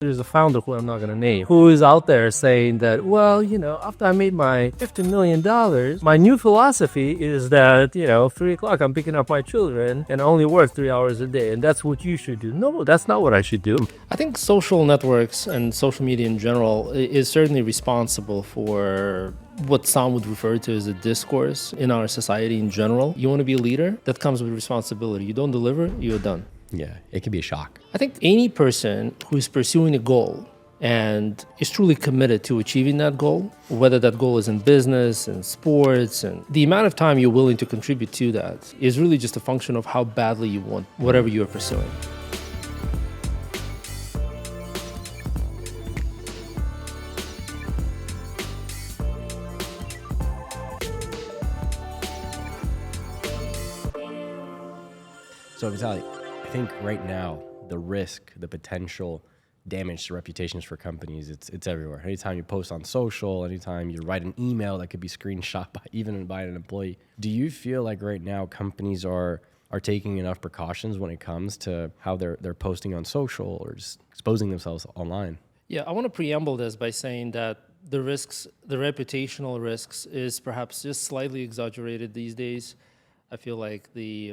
There's a founder who I'm not going to name who is out there saying that, well, after I made my $50 million, my new philosophy is that, 3 o'clock I'm picking up my children and I only work 3 hours a day. And that's what you should do. No, that's not what I should do. I think social networks and social media in general is certainly responsible for what some would refer to as a discourse in our society in general. You want to be a leader? That comes with responsibility. You don't deliver, you're done. Yeah, it can be a shock. I think any person who is pursuing a goal and is truly committed to achieving that goal, whether that goal is in business and sports, and the amount of time you're willing to contribute to that is really just a function of how badly you want whatever you're pursuing. So Vitaly, I think right now the risk, the potential damage to reputations for companies, it's everywhere. Anytime you post on social, anytime you write an email that could be screenshot by an employee. Do you feel like right now companies are taking enough precautions when it comes to how they're posting on social or just exposing themselves online? Yeah, I want to preamble this by saying that the risks, the reputational risks, is perhaps just slightly exaggerated these days. I feel like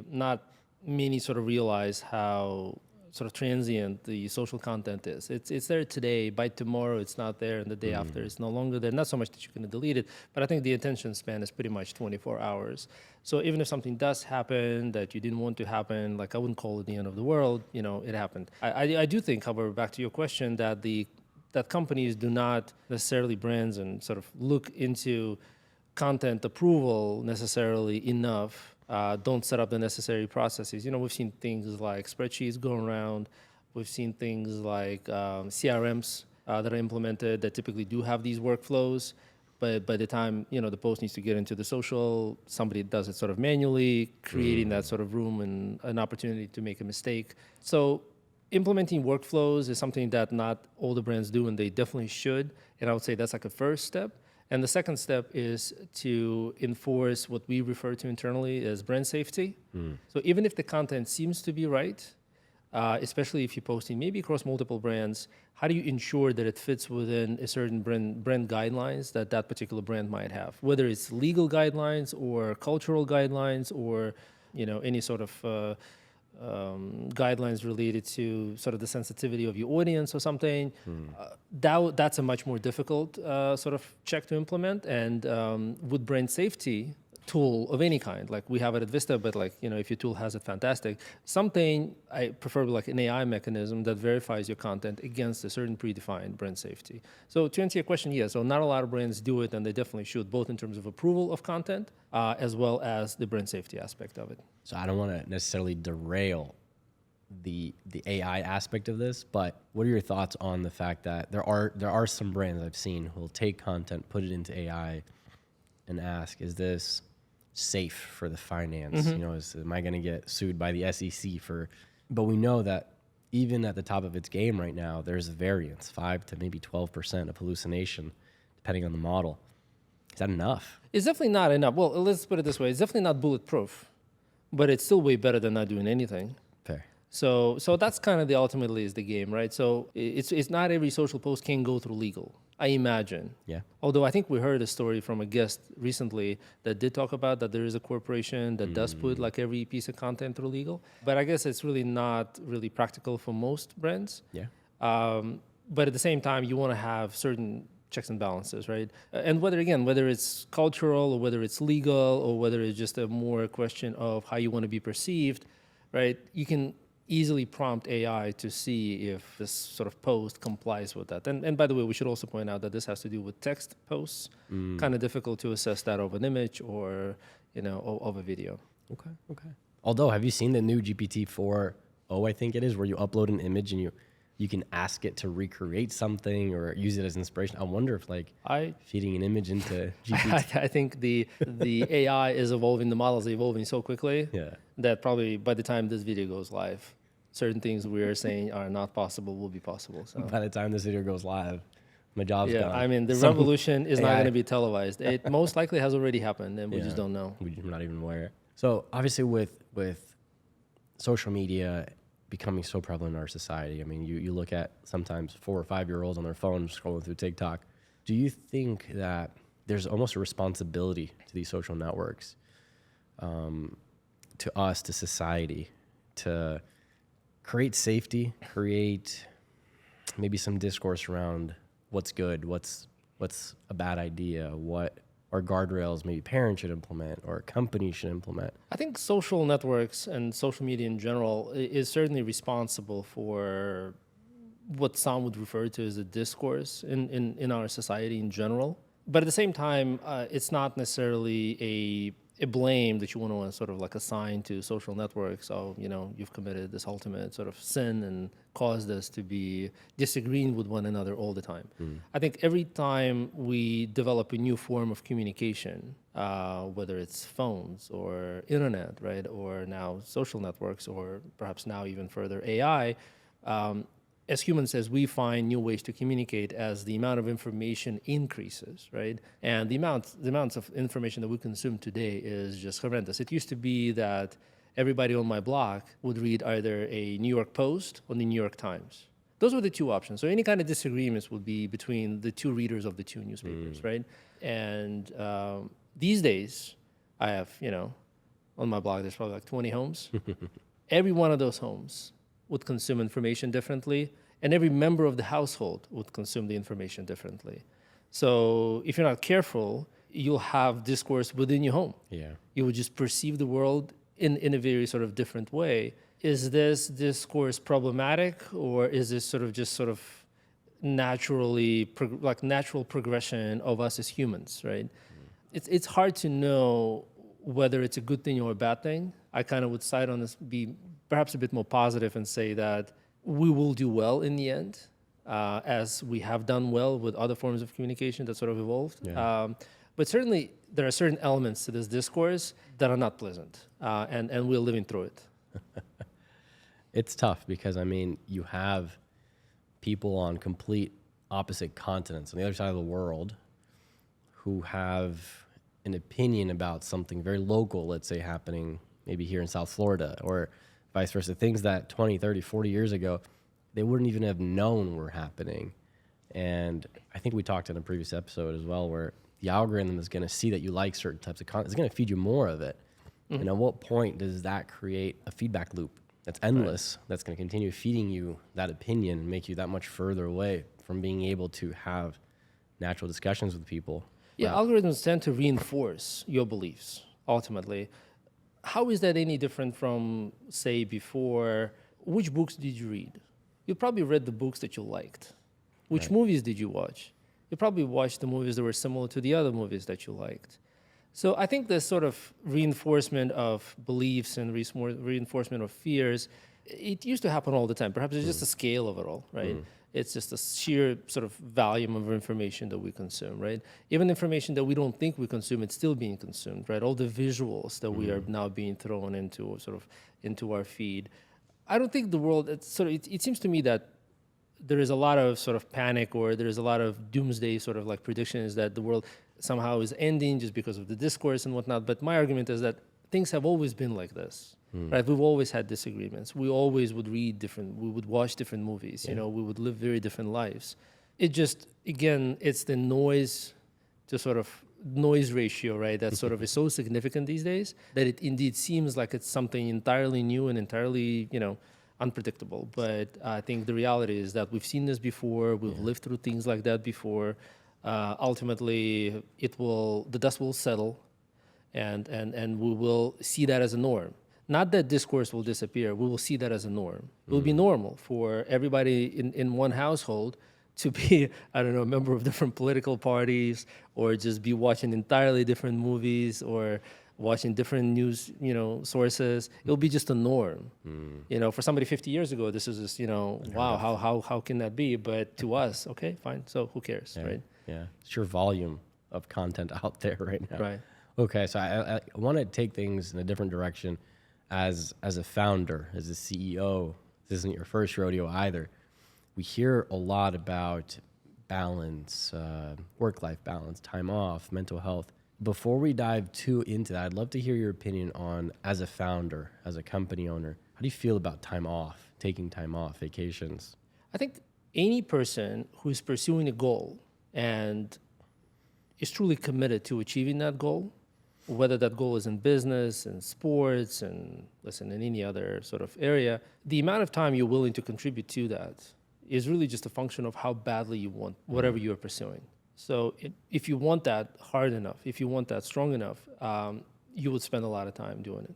not many sort of realize how sort of transient the social content is. It's there today. By tomorrow, it's not there, and the day after, it's no longer there. Not so much that you can delete it, but I think the attention span is pretty much 24 hours. So even if something does happen that you didn't want to happen, like I wouldn't call it the end of the world. It happened. I do think, however, back to your question, that that companies do not necessarily, brands, and sort of look into content approval necessarily enough. Don't set up the necessary processes. We've seen things like spreadsheets going around. We've seen things like CRMs that are implemented that typically do have these workflows. But by the time, the post needs to get into the social, somebody does it sort of manually, creating that sort of room and an opportunity to make a mistake. So implementing workflows is something that not all the brands do, and they definitely should. And I would say that's like a first step. And the second step is to enforce what we refer to internally as brand safety. So even if the content seems to be right, especially if you're posting maybe across multiple brands, how do you ensure that it fits within a certain brand guidelines that particular brand might have? Whether it's legal guidelines or cultural guidelines or any sort of guidelines related to sort of the sensitivity of your audience or something, that's a much more difficult sort of check to implement. And with brand safety tool of any kind, like we have it at Vista, but if your tool has it, fantastic. Something I prefer, like an AI mechanism that verifies your content against a certain predefined brand safety. So to answer your question, yes, so not a lot of brands do it, and they definitely should, both in terms of approval of content as well as the brand safety aspect of it. So I don't want to necessarily derail the AI aspect of this, but what are your thoughts on the fact that there are some brands I've seen who will take content, put it into AI, and ask, is this safe for the finance? Am I going to get sued by the SEC for? But we know that even at the top of its game right now, there's a variance, 5 to maybe 12% of hallucination, depending on the model. Is that enough? It's definitely not enough. Well, let's put it this way: it's definitely not bulletproof, but it's still way better than not doing anything. Fair. So that's kind of ultimately is the game, right? So it's not every social post can go through legal, I imagine. Yeah. Although I think we heard a story from a guest recently that did talk about that there is a corporation that does put like every piece of content through legal. But I guess it's really not really practical for most brands. Yeah. But at the same time, you want to have certain checks and balances, right? And whether it's cultural or whether it's legal or whether it's just a more question of how you want to be perceived, right? You can easily prompt AI to see if this sort of post complies with that. And by the way, we should also point out that this has to do with text posts. Kind of difficult to assess that of an image or, of a video. Okay. Although, have you seen the new GPT-4o, I think it is, where you upload an image and you can ask it to recreate something or use it as inspiration? I wonder if feeding an image into GPT. I think the AI is evolving, the models are evolving so quickly that probably by the time this video goes live, certain things we are saying are not possible will be possible. So by the time this video goes live, my job's gone. I mean, the revolution is not going to be televised. It most likely has already happened, and we just don't know. We're not even aware. So obviously with social media becoming so prevalent in our society. I mean, you look at sometimes 4 or 5-year-olds on their phone scrolling through TikTok. Do you think that there's almost a responsibility to these social networks, to us, to society, to create safety, create maybe some discourse around what's good, what's a bad idea, what are guardrails maybe parents should implement or companies should implement? I think social networks and social media in general is certainly responsible for what some would refer to as a discourse in our society in general. But at the same time, it's not necessarily a blame that you want to sort of like assign to social networks. Oh, you've committed this ultimate sort of sin and caused us to be disagreeing with one another all the time. I think every time we develop a new form of communication, whether it's phones or internet, right, or now social networks, or perhaps now even further AI, as humans, as we find new ways to communicate, as the amount of information increases, right? And the amounts of information that we consume today is just horrendous. It used to be that everybody on my block would read either a New York Post or the New York Times. Those were the two options. So any kind of disagreements would be between the two readers of the two newspapers, right? And these days, I have, on my blog, there's probably like 20 homes. Every one of those homes would consume information differently, and every member of the household would consume the information differently. So if you're not careful, you'll have discourse within your home. Yeah. You would just perceive the world in a very sort of different way. Is this discourse problematic, or is this sort of naturally natural progression of us as humans, right? It's hard to know whether it's a good thing or a bad thing. I kind of would side on this, be perhaps a bit more positive and say that we will do well in the end, as we have done well with other forms of communication that sort of evolved. Yeah. But certainly there are certain elements to this discourse that are not pleasant, and we're living through it. It's tough because, I mean, you have people on complete opposite continents on the other side of the world who have an opinion about something very local, let's say happening maybe here in South Florida, or vice versa, things that 20, 30, 40 years ago, they wouldn't even have known were happening. And I think we talked in a previous episode as well, where the algorithm is going to see that you like certain types of content. It's going to feed you more of it. Mm-hmm. And at what point does that create a feedback loop that's endless, that's going to continue feeding you that opinion and make you that much further away from being able to have natural discussions with people? Yeah, algorithms tend to reinforce your beliefs, ultimately. How is that any different from, say, before? Which books did you read? You probably read the books that you liked. Which movies did you watch? You probably watched the movies that were similar to the other movies that you liked. So I think this sort of reinforcement of beliefs and reinforcement of fears, it used to happen all the time. Perhaps it's just the scale of it all, right? It's just a sheer sort of volume of information that we consume, right? Even information that we don't think we consume, it's still being consumed, right? All the visuals that we are now being thrown into our feed. I don't think the world, it seems to me that there is a lot of sort of panic, or there is a lot of doomsday sort of like predictions that the world somehow is ending just because of the discourse and whatnot. But my argument is that things have always been like this, right? We've always had disagreements. We always would read we would watch different movies, we would live very different lives. It just, again, it's the noise ratio, right? That sort of is so significant these days that it indeed seems like it's something entirely new and entirely, unpredictable. But I think the reality is that we've seen this before. We've lived through things like that before. Ultimately, the dust will settle, and we will see that as a norm. Not that discourse will disappear. We will see that as a norm. It will be normal for everybody in one household to be, I don't know, a member of different political parties, or just be watching entirely different movies, or watching different news, sources. It'll be just a norm. For somebody 50 years ago, this is just, wow, how can that be? But to us, okay, fine. So who cares, right? Yeah, it's your volume of content out there right now. Right. Okay, so I want to take things in a different direction. As a founder, as a CEO, this isn't your first rodeo either. We hear a lot about balance, work-life balance, time off, mental health. Before we dive too into that, I'd love to hear your opinion on, as a founder, as a company owner, how do you feel about time off? taking time off, vacations. I think any person who's pursuing a goal and is truly committed to achieving that goal, whether that goal is in business and sports and listen, in any other sort of area, the amount of time you're willing to contribute to that is really just a function of how badly you want whatever you're pursuing. So if you want that hard enough, if you want that strong enough, you would spend a lot of time doing it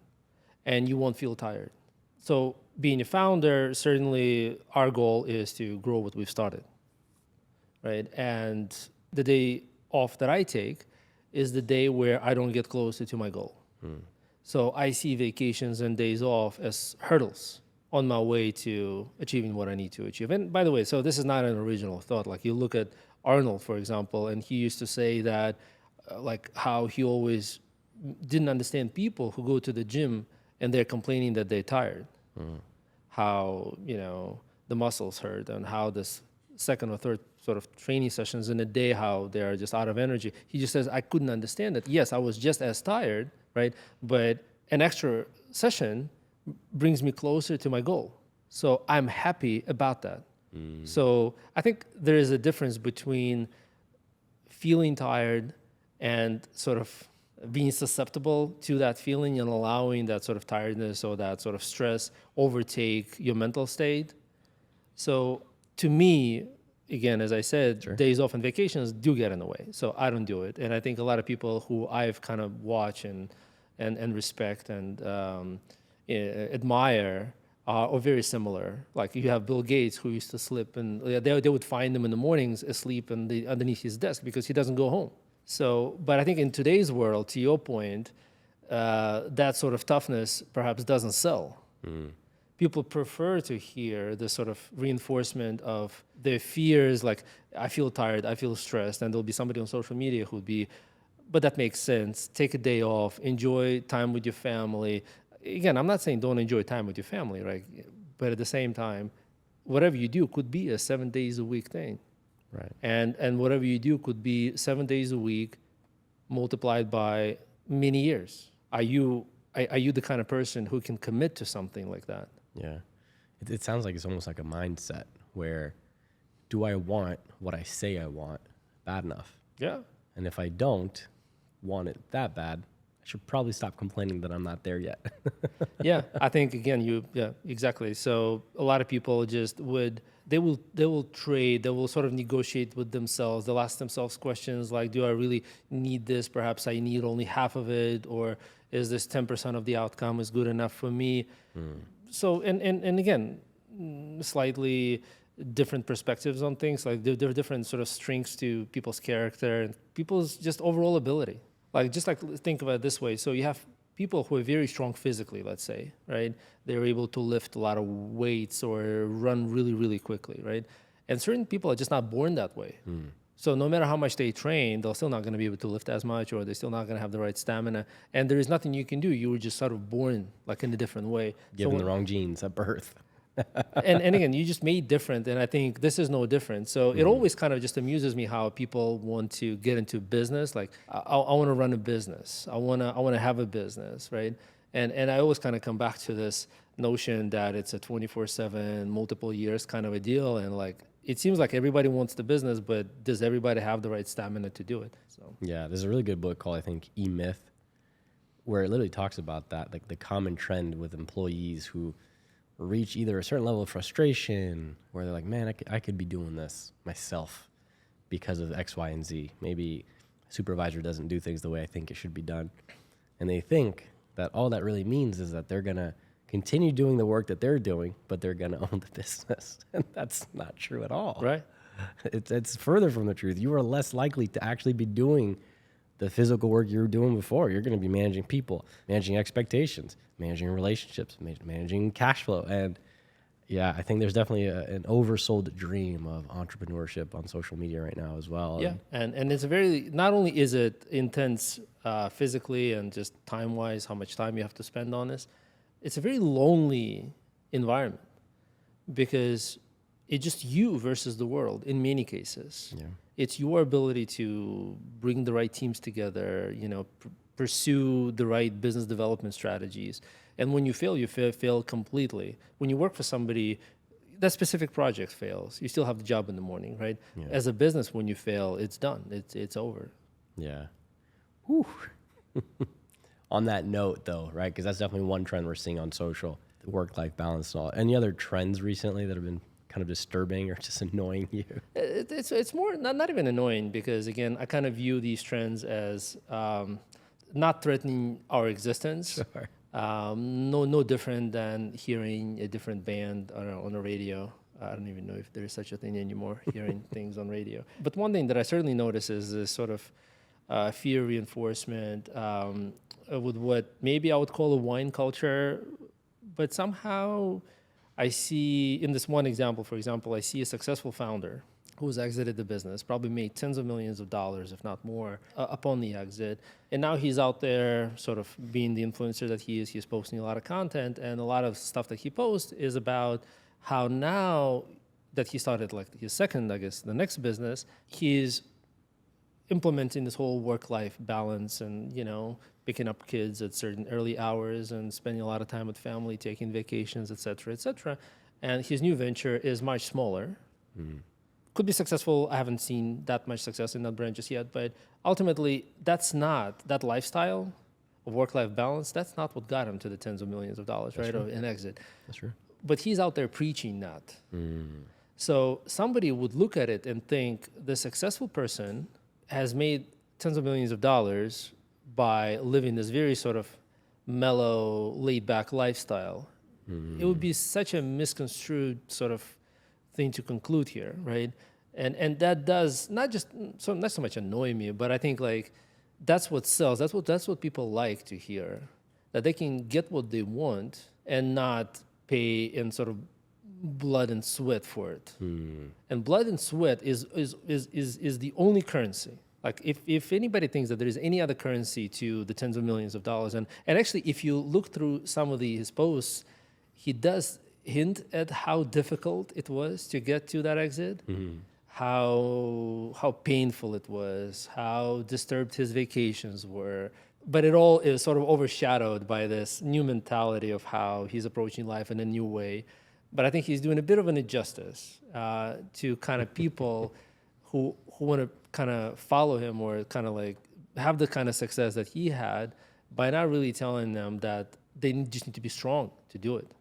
and you won't feel tired. So being a founder, certainly our goal is to grow what we've started, right? And the day off that I take is the day where I don't get closer to my goal. So I see vacations and days off as hurdles on my way to achieving what I need to achieve. And by the way, so this is not an original thought. Like you look at Arnold, for example, and he used to say that like how he always didn't understand people who go to the gym and they're complaining that they're tired. How, you know, the muscles hurt and how this second or third sort of training sessions in a day, how they're just out of energy. He just says, I couldn't understand it. Yes, I was just as tired, right? But an extra session brings me closer to my goal. So I'm happy about that. So I think there is a difference between feeling tired and sort of being susceptible to that feeling and allowing that sort of tiredness or that sort of stress overtake your mental state. So to me, again, as I said, days off and vacations do get in the way. So I don't do it. And I think a lot of people who I've kind of watched and respect and admire are very similar. Like you have Bill Gates who used to slip and they would find him in the mornings asleep underneath his desk because he doesn't go home. So, but I think in today's world, to your point, that sort of toughness perhaps doesn't sell. People prefer to hear the sort of reinforcement of their fears, like, I feel tired, I feel stressed, and there'll be somebody on social media who'd be, but that makes sense, take a day off, enjoy time with your family. Again, I'm not saying don't enjoy time with your family, right? But at the same time, whatever you do could be a 7 days a week thing. Right. And whatever you do could be 7 days a week multiplied by many years. Are you the kind of person who can commit to something like that? Yeah. It sounds like it's almost like a mindset where do I want what I say I want bad enough? Yeah. And if I don't want it that bad, I should probably stop complaining that I'm not there yet. Yeah, I think again, exactly. So a lot of people just they will trade, they will sort of negotiate with themselves. They'll ask themselves questions like, do I really need this? Perhaps I need only half of it, or is this 10% of the outcome is good enough for me? So, and again, slightly different perspectives on things. Like there are different sort of strengths to people's character and people's just overall ability. Like, just like think about it this way. So you have people who are very strong physically, let's say, right? They're able to lift a lot of weights or run really, really quickly, right? And certain people are just not born that way. So no matter how much they train, they're still not going to be able to lift as much, or they're still not going to have the right stamina. And there is nothing you can do. You were just sort of born like in a different way. Given the wrong genes at birth. and again, you just made different, and I think this is no different. So it always kind of just amuses me how people want to get into business. Like I want to run a business. I want to have a business, right? And I always kind of come back to this notion that it's a 24/7, multiple years kind of a deal. And like it seems like everybody wants the business, but does everybody have the right stamina to do it? So Yeah, there's a really good book called, I think, E-Myth, where it literally talks about that, like the common trend with employees who reach either a certain level of frustration where they're like, man, I could be doing this myself because of X, Y, and Z. Maybe a supervisor doesn't do things the way I think it should be done. And they think that all that really means is that they're going to continue doing the work that they're doing, but they're going to own the business. And that's not true at all. right. It's further from the truth. You are less likely to actually be doing the physical work you were doing before. You're going to be managing people, managing expectations, managing relationships, managing cash flow. And yeah, I think there's definitely an oversold dream of entrepreneurship on social media right now as well. Yeah, and it's a very, not only is it intense physically and just time-wise, how much time you have to spend on this, it's a very lonely environment because it's just you versus the world in many cases. Yeah. It's your ability to bring the right teams together, pursue the right business development strategies. And when you fail, you fail completely. When you work for somebody, that specific project fails, you still have the job in the morning, right? Yeah. As a business, when you fail, it's done. It's over. Yeah. Whew. On that note, though, right? Because that's definitely one trend we're seeing on social, the work-life balance and all. Any other trends recently that have been kind of disturbing or just annoying you? It's more not even annoying, because again, I kind of view these trends as not threatening our existence. Sure. No different than hearing a different band on a radio. I don't even know if there is such a thing anymore, hearing things on radio. But one thing that I certainly notice is this sort of fear reinforcement with what maybe I would call a wine culture, but somehow I see, in this one example, for example, I see a successful founder who's exited the business, probably made tens of millions of dollars, if not more, upon the exit. And now he's out there sort of being the influencer that he is. He's posting a lot of content, and a lot of stuff that he posts is about how now that he started like his second, I guess, the next business, he's implementing this whole work-life balance and, picking up kids at certain early hours and spending a lot of time with family, taking vacations, et cetera, et cetera. And his new venture is much smaller. Mm-hmm. Could be successful. I haven't seen that much success in that brand just yet, but ultimately, that's not that lifestyle of work-life balance. That's not what got him to the tens of millions of dollars, right? Or an exit. That's true. But he's out there preaching that. So somebody would look at it and think the successful person has made tens of millions of dollars by living this very sort of mellow, laid-back lifestyle. It would be such a misconstrued sort of thing to conclude here, right? And that does not so much annoy me, but I think like that's what sells. That's what people like to hear, that they can get what they want and not pay in sort of blood and sweat for it. And blood and sweat is the only currency. Like if anybody thinks that there is any other currency to the tens of millions of dollars, and actually if you look through some of his posts, he does hint at how difficult it was to get to that exit, how painful it was, how disturbed his vacations were. But it all is sort of overshadowed by this new mentality of how he's approaching life in a new way. But I think he's doing a bit of an injustice to kind of people who want to kind of follow him or kind of like have the kind of success that he had, by not really telling them that they just need to be strong to do it.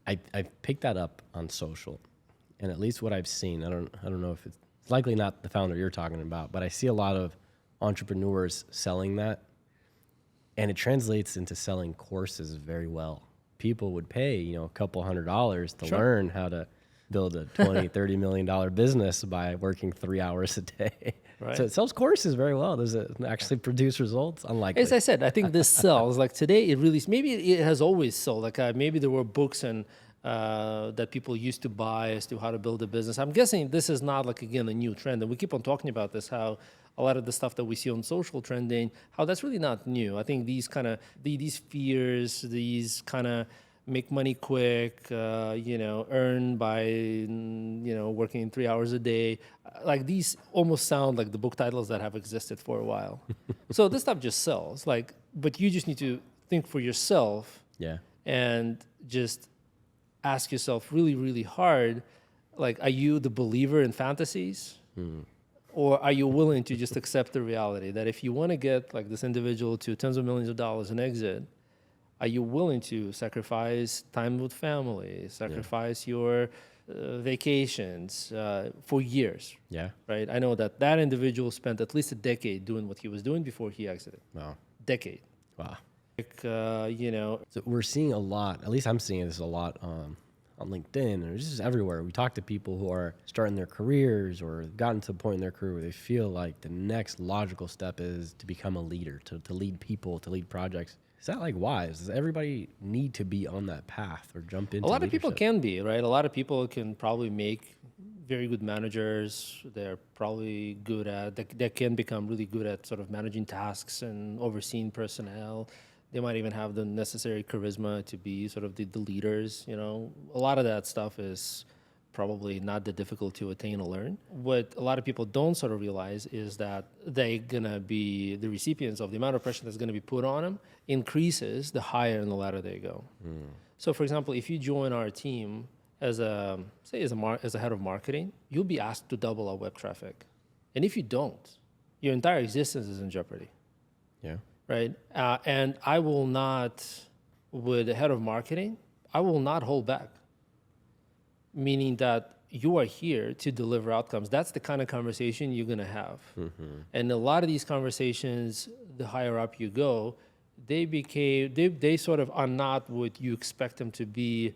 I picked that up on social, and at least what I've seen, I don't know if it's likely not the founder you're talking about, but I see a lot of entrepreneurs selling that, and it translates into selling courses very well. People would pay, a couple $100 to learn how to build a $20, $30 million business by working 3 hours a day. Right. So it sells courses very well. Does it actually produce results? Unlikely. As I said, I think this sells. Like today, it really, maybe it has always sold. Like maybe there were books and that people used to buy as to how to build a business. I'm guessing this is not like, again, a new trend. And we keep on talking about this, how a lot of the stuff that we see on social trending, how that's really not new. I think these kind of, these fears, these kind of make money quick, earn by, working 3 hours a day. Like these almost sound like the book titles that have existed for a while. So this stuff just sells. Like, but you just need to think for yourself. Yeah. And just ask yourself really, really hard, like, are you the believer in fantasies? Or are you willing to just accept the reality that if you want to get like this individual to tens of millions of dollars in exit, are you willing to sacrifice time with family, sacrifice your vacations for years? Yeah. Right? I know that individual spent at least a decade doing what he was doing before he exited. Wow. Decade. Wow. Like, So we're seeing a lot, at least I'm seeing this a lot on LinkedIn or just everywhere. We talk to people who are starting their careers or gotten to a point in their career where they feel like the next logical step is to become a leader, to lead people, to lead projects. Is that like wise? Does everybody need to be on that path or jump into a lot of leadership? people can be, right? A lot of people can probably make very good managers. They're probably good at, they can become really good at sort of managing tasks and overseeing personnel. They might even have the necessary charisma to be sort of the leaders, A lot of that stuff is probably not that difficult to attain or learn. What a lot of people don't sort of realize is that they're gonna be the recipients of the amount of pressure that's gonna be put on them increases the higher in the ladder they go. So for example, if you join our team as a, say as a head of marketing, you'll be asked to double our web traffic. And if you don't, your entire existence is in jeopardy. Yeah. Right? And I will not, with the head of marketing, I will not hold back. Meaning that you are here to deliver outcomes. That's the kind of conversation you're going to have. And a lot of these conversations, the higher up you go, they sort of are not what you expect them to be,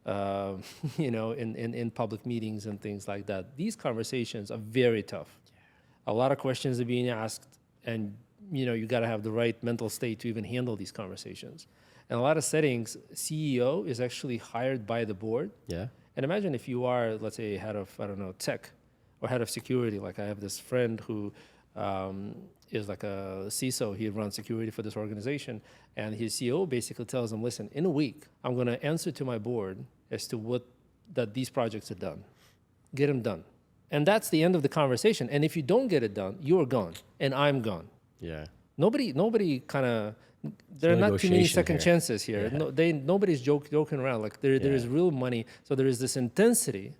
in public meetings and things like that. These conversations are very tough. A lot of questions are being asked, and you got to have the right mental state to even handle these conversations. In a lot of settings, CEO is actually hired by the board. Yeah. And imagine if you are, let's say, head of, tech or head of security. Like I have this friend who is like a CISO. He runs security for this organization. And his CEO basically tells him, listen, in a week, I'm going to answer to my board as to that these projects are done. Get them done. And that's the end of the conversation. And if you don't get it done, you're gone and I'm gone. Yeah. Nobody kind of, there are not too many second chances here. Yeah. Nobody's joking around. Like there is real money. So there is this intensity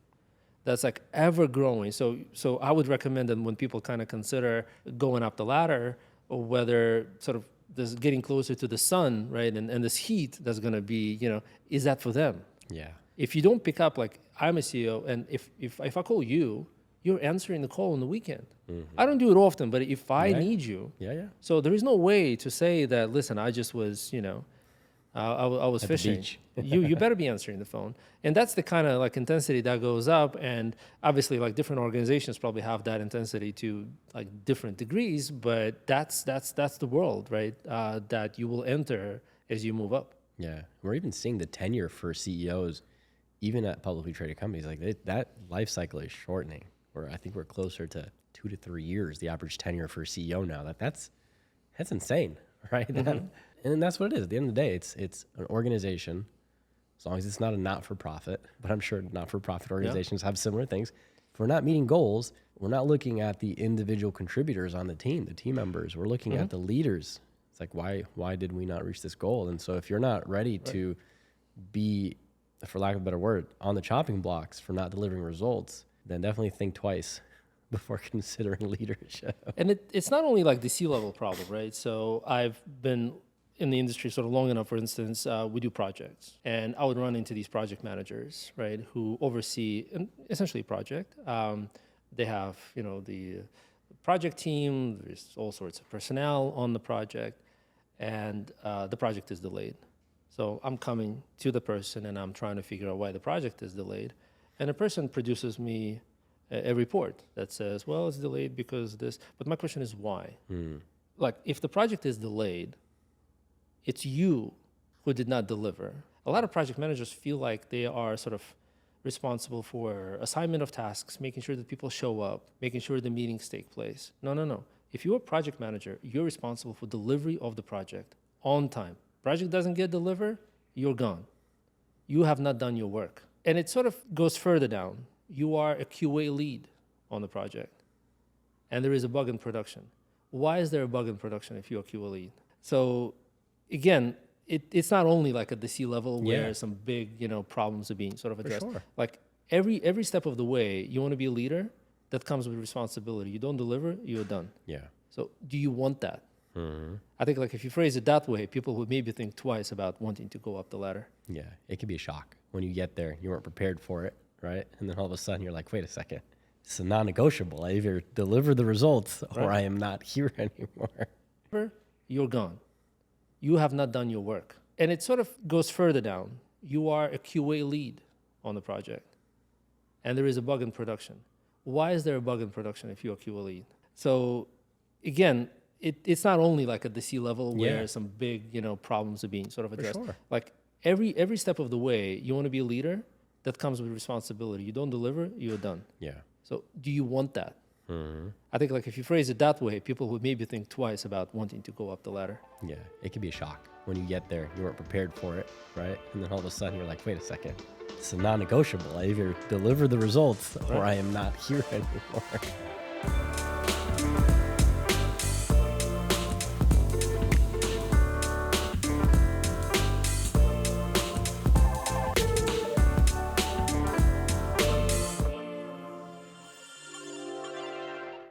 that's like ever growing. So I would recommend that when people kind of consider going up the ladder, or whether sort of this getting closer to the sun, right? And this heat that's going to be, is that for them? Yeah. If you don't pick up, like I'm a CEO, and if I call you, you're answering the call on the weekend. I don't do it often, but if I need you, so there is no way to say that, listen, I just was, I was at fishing. You better be answering the phone. And that's the kind of like intensity that goes up. And obviously like different organizations probably have that intensity to like different degrees, but that's the world, right? That you will enter as you move up. Yeah. We're even seeing the tenure for CEOs, even at publicly traded companies, like that life cycle is shortening. I think we're closer to 2 to 3 years, the average tenure for a CEO now. That's insane, right? And that's what it is. At the end of the day, it's an organization, as long as it's not a not-for-profit, but I'm sure not-for-profit organizations have similar things. If we're not meeting goals, we're not looking at the individual contributors on the team team members. We're looking at the leaders. It's like, why did we not reach this goal? And so if you're not ready to be, for lack of a better word, on the chopping blocks for not delivering results, then definitely think twice before considering leadership. And it's not only like the C-level problem, right? So I've been in the industry sort of long enough, for instance, we do projects. And I would run into these project managers, right, who oversee essentially a project. They have, the project team, there's all sorts of personnel on the project, and the project is delayed. So I'm coming to the person and I'm trying to figure out why the project is delayed. And a person produces me a report that says, well, it's delayed because this. But my question is why? Like, if the project is delayed, it's you who did not deliver. A lot of project managers feel like they are sort of responsible for assignment of tasks, making sure that people show up, making sure the meetings take place. No. If you're a project manager, you're responsible for delivery of the project on time. Project doesn't get delivered, you're gone. You have not done your work. And it sort of goes further down. You are a QA lead on the project, and there is a bug in production. Why is there a bug in production if you're a QA lead? So again, it's not only like at the C level where some big problems are being sort of addressed. Sure. Like every step of the way, you want to be a leader, that comes with responsibility. You don't deliver, you're done. Yeah. So do you want that? I think like if you phrase it that way, people would maybe think twice about wanting to go up the ladder. Yeah, it can be a shock when you get there. You weren't prepared for it, right? And then all of a sudden you're like, wait a second, it's a non-negotiable. I either deliver the results or I am not here anymore. You're gone. You have not done your work. And it sort of goes further down. You are a QA lead on the project, and there is a bug in production. Why is there a bug in production if you're a QA lead? So again, it's not only like at the C level where some big problems are being sort of addressed. Sure. Like every step of the way, you want to be a leader, that comes with responsibility. You don't deliver, you're done. Yeah. So do you want that? I think like if you phrase it that way, people would maybe think twice about wanting to go up the ladder. Yeah, it can be a shock when you get there. You weren't prepared for it, right? And then all of a sudden you're like, wait a second, it's a non-negotiable. I either deliver the results or I am not here anymore.